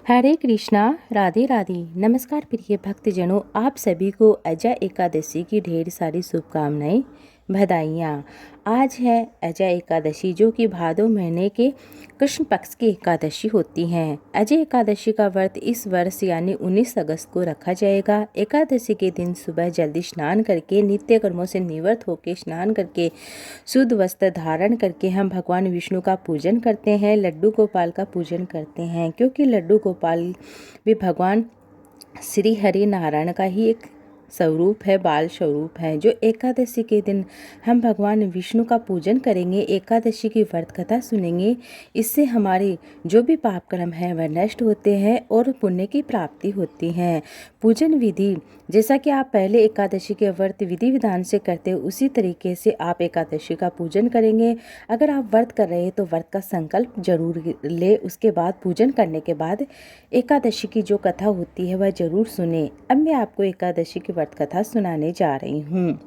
हरे कृष्णा, राधे राधे। नमस्कार प्रिय भक्तजनों, आप सभी को अजय एकादशी की ढेर सारी शुभकामनाएं, बधाइयाँ। आज है अजय एकादशी, जो कि भादो महीने के कृष्ण पक्ष की एकादशी होती है। अजय एकादशी का व्रत इस वर्ष यानी 19 अगस्त को रखा जाएगा। एकादशी के दिन सुबह जल्दी स्नान करके, नित्य कर्मों से निवृत्त होकर स्नान करके, शुद्ध वस्त्र धारण करके हम भगवान विष्णु का पूजन करते हैं, लड्डू गोपाल का पूजन करते हैं, क्योंकि लड्डू गोपाल भी भगवान श्री हरि नारायण का ही एक स्वरूप है, बाल स्वरूप है। जो एकादशी के दिन हम भगवान विष्णु का पूजन करेंगे, एकादशी की व्रत कथा सुनेंगे, इससे हमारे जो भी पाप कर्म है वह नष्ट होते हैं और पुण्य की प्राप्ति होती है। पूजन विधि, जैसा कि आप पहले एकादशी के व्रत विधि विधान से करते हो, उसी तरीके से आप एकादशी का पूजन करेंगे। अगर आप व्रत कर रहे हैं तो व्रत का संकल्प जरूर ले, उसके बाद पूजन करने के बाद एकादशी की जो कथा होती है वह जरूर सुने। अब मैं आपको एकादशी की व्रत कथा सुनाने जा रही हूँ।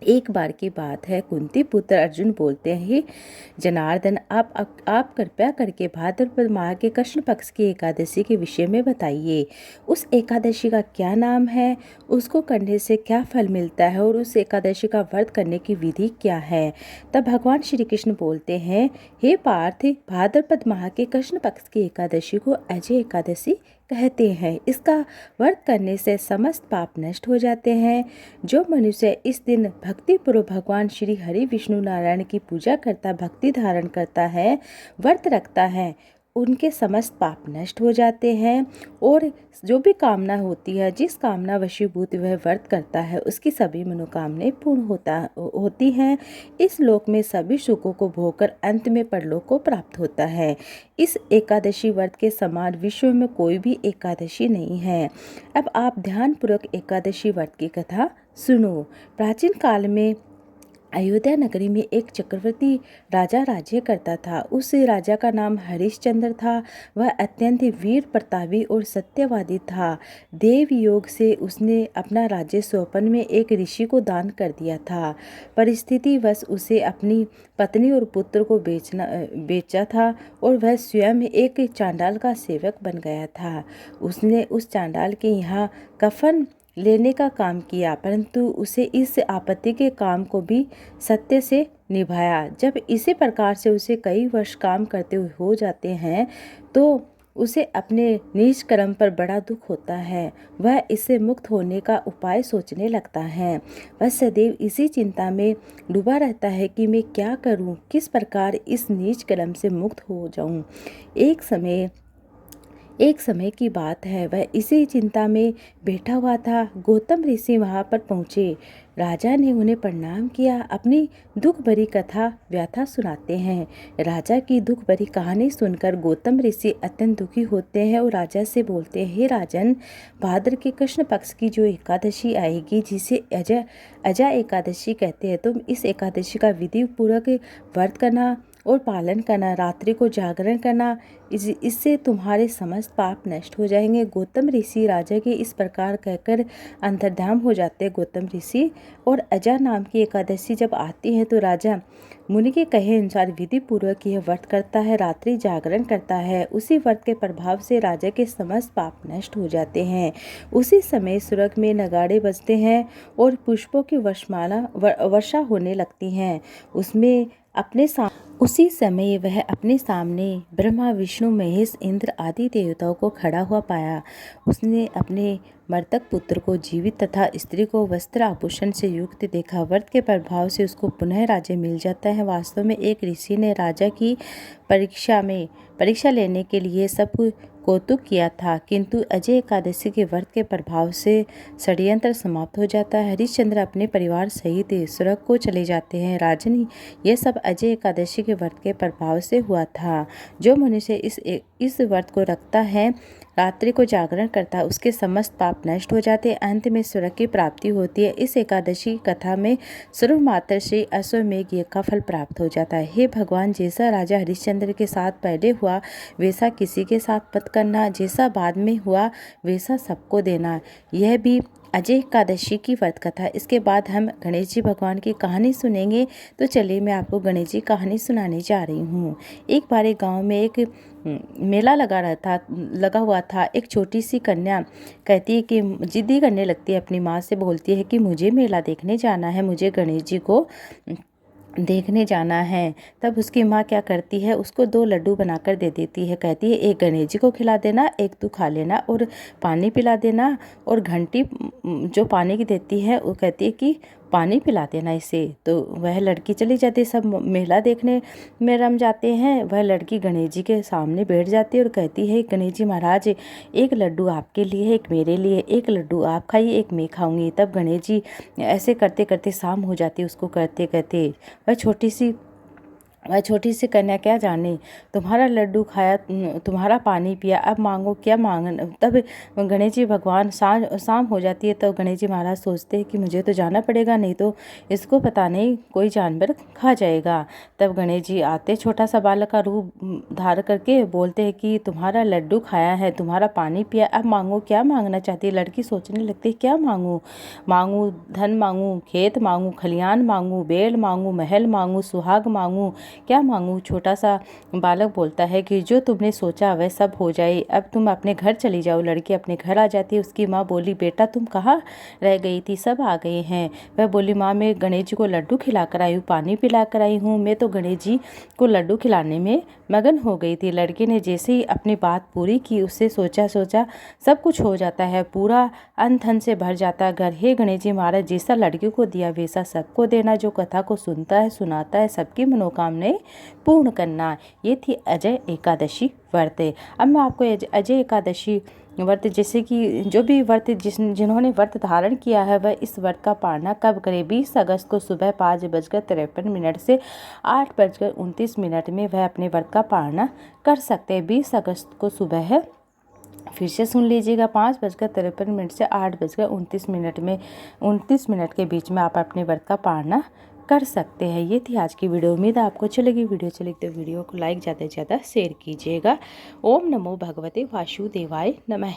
एक बार की बात है, कुंती पुत्र अर्जुन बोलते हैं, हे जनार्दन, आप कृपया करके भाद्रपद माह के कृष्ण पक्ष की एकादशी के विषय में बताइए। उस एकादशी का क्या नाम है, उसको करने से क्या फल मिलता है और उस एकादशी का व्रत करने की विधि क्या है। तब भगवान श्री कृष्ण बोलते हैं, हे पार्थ, भाद्रपद माह के कृष्ण पक्ष की एकादशी को अजय एकादशी कहते हैं। इसका व्रत करने से समस्त पाप नष्ट हो जाते हैं। जो मनुष्य इस दिन भक्तिपूर्वक भगवान श्री हरि विष्णु नारायण की पूजा करता, भक्ति धारण करता है, व्रत रखता है, उनके समस्त पाप नष्ट हो जाते हैं और जो भी कामना होती है, जिस कामना वशीभूत वह व्रत करता है, उसकी सभी मनोकामनाएं पूर्ण होती हैं। इस लोक में सभी सुखों को भोगकर अंत में परलोक को प्राप्त होता है। इस एकादशी व्रत के समान विश्व में कोई भी एकादशी नहीं है। अब आप ध्यानपूर्वक एकादशी व्रत की कथा सुनो। प्राचीन काल में अयोध्या नगरी में एक चक्रवर्ती राजा राज्य करता था। उस राजा का नाम हरिश्चंद्र था। वह अत्यंत वीर प्रतापी और सत्यवादी था। देव योग से उसने अपना राज्य स्वप्न में एक ऋषि को दान कर दिया था। परिस्थितिवश उसे अपनी पत्नी और पुत्र को बेचा था और वह स्वयं एक चांडाल का सेवक बन गया था। उसने उस चांडाल के यहाँ कफन लेने का काम किया, परंतु उसे इस आपत्ति के काम को भी सत्य से निभाया। जब इसी प्रकार से उसे कई वर्ष काम करते हुए हो जाते हैं तो उसे अपने नीच कर्म पर बड़ा दुख होता है। वह इससे मुक्त होने का उपाय सोचने लगता है। वह सदैव इसी चिंता में डूबा रहता है कि मैं क्या करूं, किस प्रकार इस नीच कर्म से मुक्त हो जाऊं। एक समय की बात है, वह इसी चिंता में बैठा हुआ था। गौतम ऋषि वहां पर पहुंचे। राजा ने उन्हें प्रणाम किया, अपनी दुख भरी कथा व्यथा सुनाते हैं। राजा की दुख भरी कहानी सुनकर गौतम ऋषि अत्यंत दुखी होते हैं और राजा से बोलते हैं, हे राजन, भाद्र के कृष्ण पक्ष की जो एकादशी आएगी, जिसे अजय एकादशी कहते हैं, तुम इस एकादशी का विधि पूर्वक व्रत करना और पालन करना, रात्रि को जागरण करना, इससे तुम्हारे समस्त पाप नष्ट हो जाएंगे। गौतम ऋषि राजा के इस प्रकार कहकर अंतर्धान हो जाते हैं गौतम ऋषि। और अजा नाम की एकादशी जब आती है तो राजा मुनि के कहे अनुसार विधि पूर्वक यह व्रत करता है, रात्रि जागरण करता है। उसी व्रत के प्रभाव से राजा के समस्त पाप नष्ट हो जाते हैं। उसी समय स्वर्ग में नगाड़े बजते हैं और पुष्पों की वर्षा होने लगती है। उसी समय वह अपने सामने ब्रह्मा, विष्णु, महेश, इंद्र आदि देवताओं को खड़ा हुआ पाया। उसने अपने मृतक पुत्र को जीवित तथा स्त्री को वस्त्र आभूषण से युक्त देखा। व्रत के प्रभाव से उसको पुनः राज्य मिल जाता है। वास्तव में एक ऋषि ने राजा की परीक्षा लेने के लिए सब कौतुक किया था, किंतु अजय एकादशी के व्रत के प्रभाव से षड्यंत्र समाप्त हो जाता है। हरिश्चंद्र अपने परिवार सहित स्वर्ग को चले जाते हैं। राजन, यह सब अजय एकादशी के व्रत के प्रभाव से हुआ था। जो मनुष्य इस व्रत को रखता है, रात्रि को जागरण करता है, उसके समस्त पाप नष्ट हो जाते हैं, अंत में स्वर्ग की प्राप्ति होती है। इस एकादशी कथा में सर्व मात्र श्री अश्वमेघ यज्ञ का फल प्राप्त हो जाता है। हे भगवान, जैसा राजा हरिश्चंद्र के साथ पहले हुआ वैसा किसी के साथ मत करना, जैसा बाद में हुआ वैसा सबको देना। यह भी अजय एकादशी की व्रत कथा। इसके बाद हम गणेश जी भगवान की कहानी सुनेंगे। तो चलिए मैं आपको गणेश जी कहानी सुनाने जा रही हूँ। एक बार एक गांव में एक मेला लगा हुआ था। एक छोटी सी कन्या कहती है कि जिद्दी करने लगती है, अपनी माँ से बोलती है कि मुझे मेला देखने जाना है, मुझे गणेश जी को देखने जाना है। तब उसकी माँ क्या करती है, उसको 2 लड्डू बनाकर दे देती है। कहती है एक गणेश जी को खिला देना, एक तू खा लेना और पानी पिला देना। और घंटी जो पानी की देती है वो कहती है कि पानी पिला देना इसे। तो वह लड़की चली जाती है। सब मेला देखने में रम जाते हैं। वह लड़की गणेश जी के सामने बैठ जाती है और कहती है गणेश जी महाराज, एक लड्डू आपके लिए, एक मेरे लिए, एक लड्डू आप खाइए, एक मैं खाऊंगी। तब गणेश जी ऐसे करते करते शाम हो जाती है। उसको करते करते वह छोटी सी कन्या क्या जाने, तुम्हारा लड्डू खाया, तुम्हारा पानी पिया, अब मांगो क्या मांगना। तब गणेश जी भगवान शाम हो जाती है। तब गणेश जी महाराज सोचते हैं कि मुझे तो जाना पड़ेगा, नहीं तो इसको पता नहीं कोई जानवर खा जाएगा। तब गणेश जी आते, छोटा सा बालक का रूप धार करके बोलते हैं कि तुम्हारा लड्डू खाया है, तुम्हारा पानी पिया, अब मांगो क्या मांगना चाहती है। लड़की सोचने लगती है क्या मांगू, धन मांगू, खेत मांगू, खलियान मांगू, बैल मांगू, महल मांगू, सुहाग मांगू, क्या मांगू। छोटा सा बालक बोलता है कि जो तुमने सोचा वह सब हो जाए, अब तुम अपने घर चली जाओ। लड़की अपने घर आ जाती है। उसकी माँ बोली बेटा तुम कहाँ रह गई थी, सब आ गए हैं। वह बोली माँ मैं गणेश जी को लड्डू खिला कर आई हूँ, पानी पिला कर आई हूँ, मैं तो गणेश जी को लड्डू खिलाने में मगन हो गई थी। लड़की ने जैसे ही अपनी बात पूरी की, उससे सोचा सब कुछ हो जाता है, पूरा अन्न धन से भर जाता है घर। हे गणेश जी महाराज, जैसा लड़की को दिया वैसा सबको देना, जो कथा को सुनता है सुनाता है सबकी मनोकामनाएं पूर्ण करना। ये थी अजय एकादशी व्रत। अब मैं आपको अजय एकादशी व्रत, जैसे कि जो भी व्रत जिन्होंने व्रत धारण किया है वह इस व्रत का पालना कब करें। 20 अगस्त को सुबह 5:53 से 8:29 में वह अपने व्रत का पालना कर सकते हैं। 20 अगस्त को सुबह है, फिर से सुन लीजिएगा, 5:53 से 8:29 में 29 के बीच में आप अपने व्रत का पालना कर सकते हैं। ये थी आज की वीडियो। उम्मीद है आपको अच्छी लगी। वीडियो अच्छी लगी तो वीडियो को लाइक ज़्यादा से ज़्यादा शेयर कीजिएगा। ओम नमो भगवते वासुदेवाय नमः।